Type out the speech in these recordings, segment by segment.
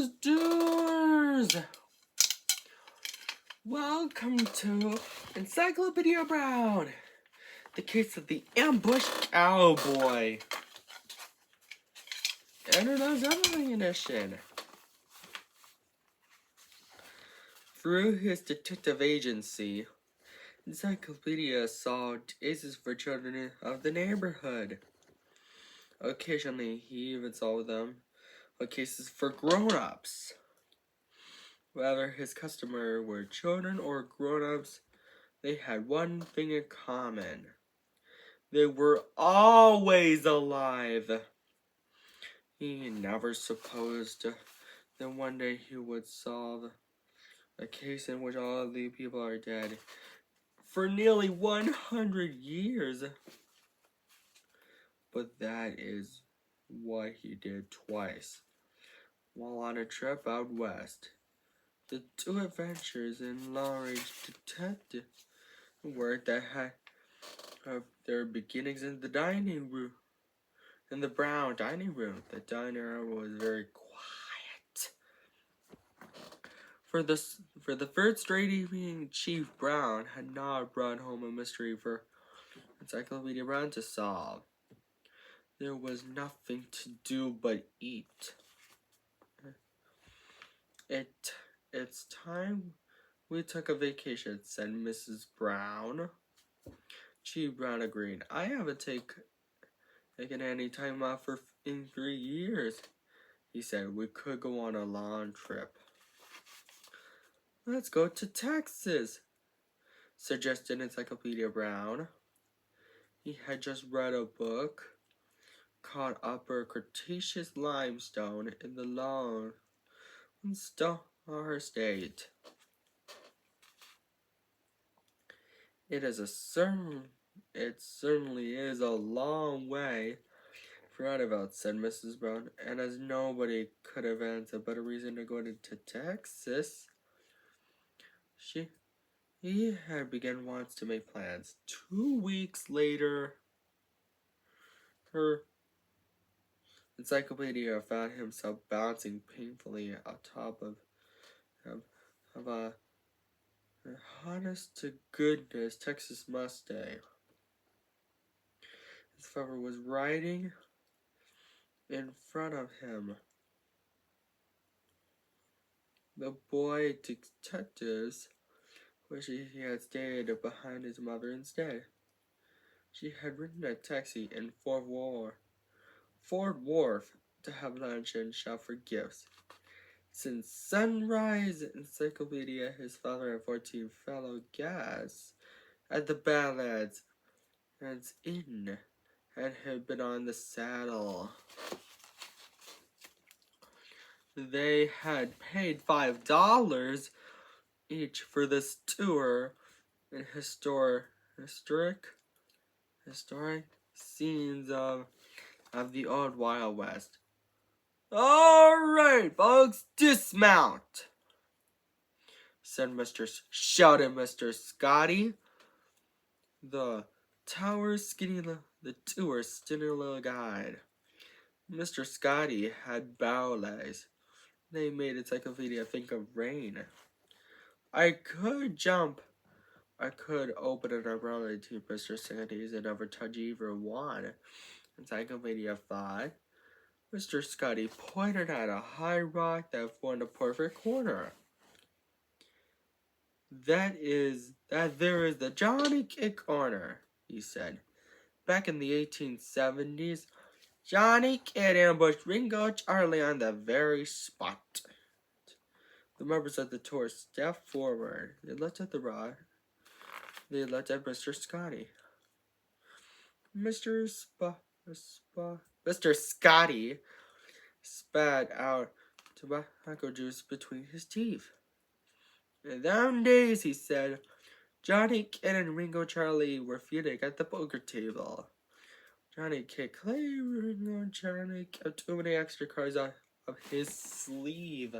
doers! Welcome to Encyclopedia Brown, the case of the ambushed cowboy. Internet Everything Edition. Through his detective agency, Encyclopedia solved cases for children of the neighborhood. Occasionally, he even solved them cases for grown-ups. Whether his customer were children or grown-ups, they had one thing in common. They were always alive. He never supposed that one day he would solve a case in which all the people are dead for nearly 100 years. But that is what he did twice. While on a trip out west, the two adventurers in long-range detective work that had their beginnings in the dining room. In the brown dining room, the diner was very quiet. For the third straight evening, Chief Brown had not brought home a mystery for Encyclopedia Brown to solve. There was nothing to do but eat. It's time we took a vacation, said Mrs. Brown. Chief Brown agreed. I haven't taken any time off in 3 years. He said we could go on a long trip. Let's go to Texas, suggested Encyclopedia Brown. He had just read a book called Upper Cretaceous Limestone in the Lone Star State. It certainly is a long way. Roundabout, said Mrs. Brown, and as nobody could have a better reason to go to Texas, he had begun once to make plans. 2 weeks later, her encyclopedia found himself bouncing painfully atop of a honest to goodness Texas Mustang. His father was riding in front of him. The boy detectives wished he had stayed behind his mother instead. She had ridden a taxi in Fort Worth to have lunch and shop for gifts. Since sunrise, Encyclopedia, his father, and 14 fellow guests at the Badlands Inn and had been on the saddle. They had paid $5 each for this tour in historic scenes of the old Wild West. All right, folks, dismount, shouted Mr. Scotty. The tour's skinny little guide. Mr. Scotty had bow legs. They made Encyclopedia think of rain. I could jump. I could open an umbrella to Mr. Scotty's and never touch either one. Encyclopedia thought. Mr. Scotty pointed at a high rock that formed a perfect corner. That there is the Johnny Kidd corner, he said. Back in the 1870s, Johnny Kidd ambushed Ringo Charlie on the very spot. The members of the tour stepped forward. They looked at the rock. They looked at Mr. Scotty. Mr. Scotty spat out tobacco juice between his teeth. In them days, he said, Johnny Kidd and Ringo Charlie were feuding at the poker table. Johnny Kidd claimed Ringo Charlie kept too many extra cards up his sleeve.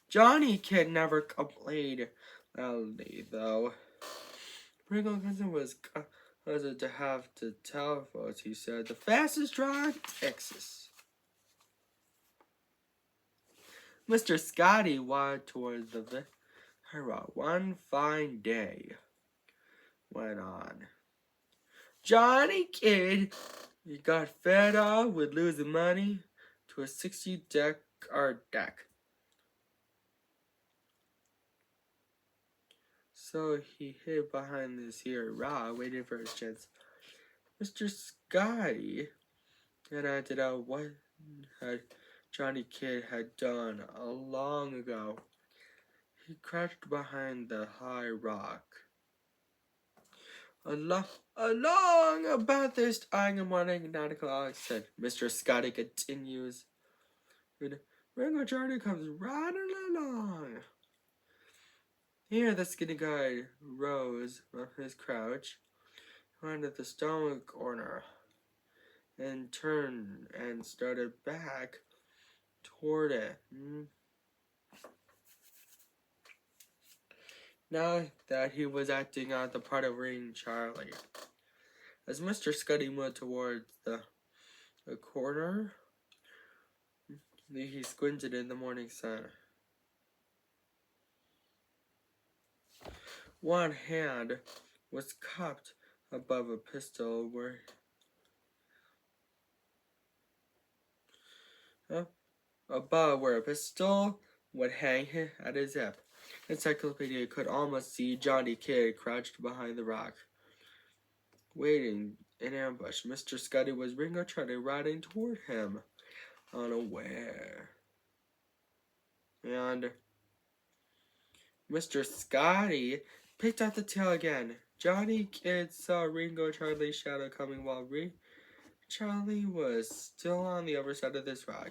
Johnny Kidd never complained loudly, though. Ringo Cousin was caused to have to tell folks, he said, the fastest drive in Texas. Mr. Scotty walked toward the hero. One fine day went on. Johnny Kid, he got fed up with losing money to a 60-deck art deck. So he hid behind this here rock, waiting for his chance. Mr. Scotty acted out what Johnny Kid had done long ago. He crouched behind the high rock. Along about this time in the morning, 9 o'clock, said Mr. Scotty continues. Ringo Johnny comes riding along. Here the skinny guy rose from his crouch, went at the stone corner, and turned and started back toward it. Now that he was acting out the part of Ring Charlie. As Mr. Scotty moved towards the corner, he squinted in the morning sun. One hand was cupped above a pistol where a pistol would hang at his hip. Encyclopedia could almost see Johnny Kid crouched behind the rock, waiting in ambush. Mr. Scotty was Ringo Charlie riding toward him, unaware. And Mr. Scotty picked out the tail again. Johnny Kid saw Ringo Charlie's shadow coming while Charlie was still on the other side of this rock.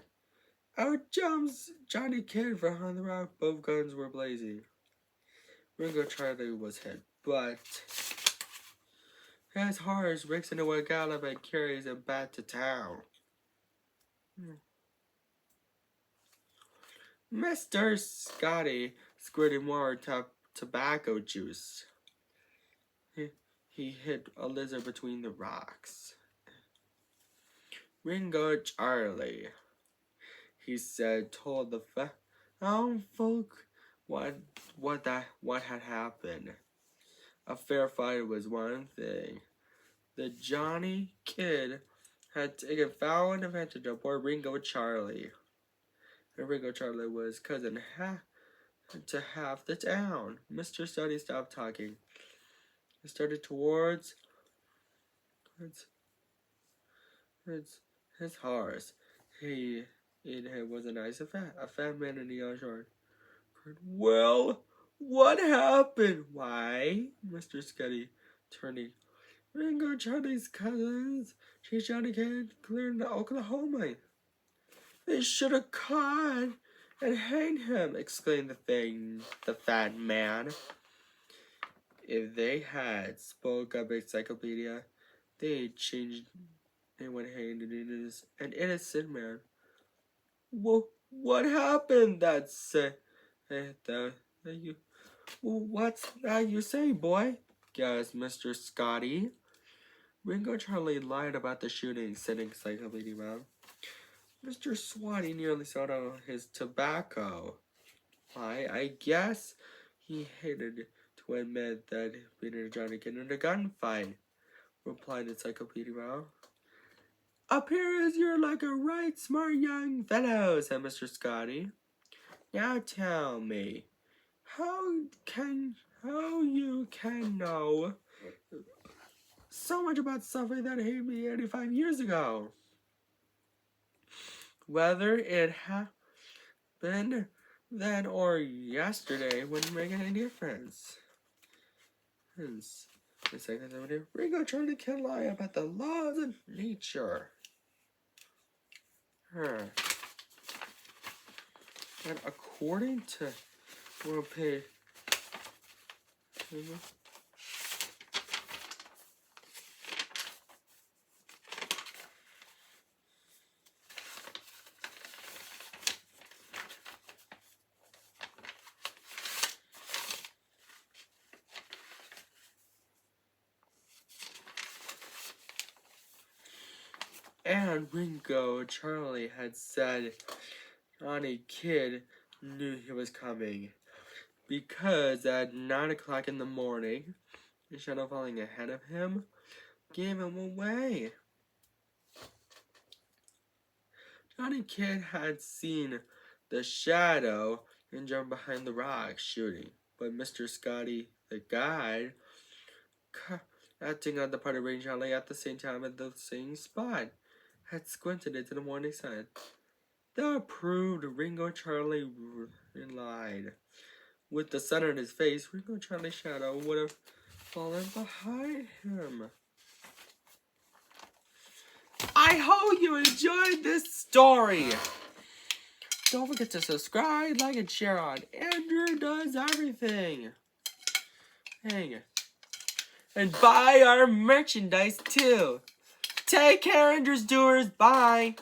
Out jumps Johnny Kid behind the rock. Both guns were blazing. Ringo Charlie was hit, but his horse breaks into a gallop and carries him back to town. Mr. Scotty squirted more tobacco juice. He hit a lizard between the rocks. Ringo Charlie, he said, told the folk what had happened. A fair fight was one thing. The Johnny Kid had taken foul advantage of poor Ringo Charlie. And Ringo Charlie was cousin to half the town. Mr. Scotty stopped talking. He started towards his horse. It was a nice a fat man in a yellow short. Well, what happened? Why? Mr. Scotty turning. Ringo Charlie's cousins. She's Johnny Kid clearing to Oklahoma. They should have caught and hanged him, exclaimed the fat man. If they had, spoke up Encyclopedia, they would hang an innocent man. Well, what happened? What's that you say, boy? Gasped Mr. Scotty. Ringo Charlie lied about the shooting, said Encyclopedia Mom. Mr. Swatty nearly sold out his tobacco. I guess he hated to admit that he beat Johnny Kid in a gunfight, replied Encyclopedia Mom. Appears you're like a right smart young fellow, said Mr. Scotty. Now tell me, how you can know so much about something that happened me 85 years ago? Whether it happened then or yesterday wouldn't make any difference. The second time, Ringo tried to kill lie about the laws of nature. And according to World Page, And Ringo Charlie had said Johnny Kid knew he was coming, because at 9 o'clock in the morning, the shadow falling ahead of him gave him away. Johnny Kid had seen the shadow and jumped behind the rock shooting, but Mr. Scotty, the guide, acting on the part of Rain Charlie at the same time at the same spot, had squinted into the morning sun. That proved Ringo Charlie lied. With the sun on his face, Ringo Charlie's shadow would have fallen behind him. I hope you enjoyed this story. Don't forget to subscribe, like, and share on Andrew Does Everything. And buy our merchandise too. Take care, Andrew's Doers. Bye.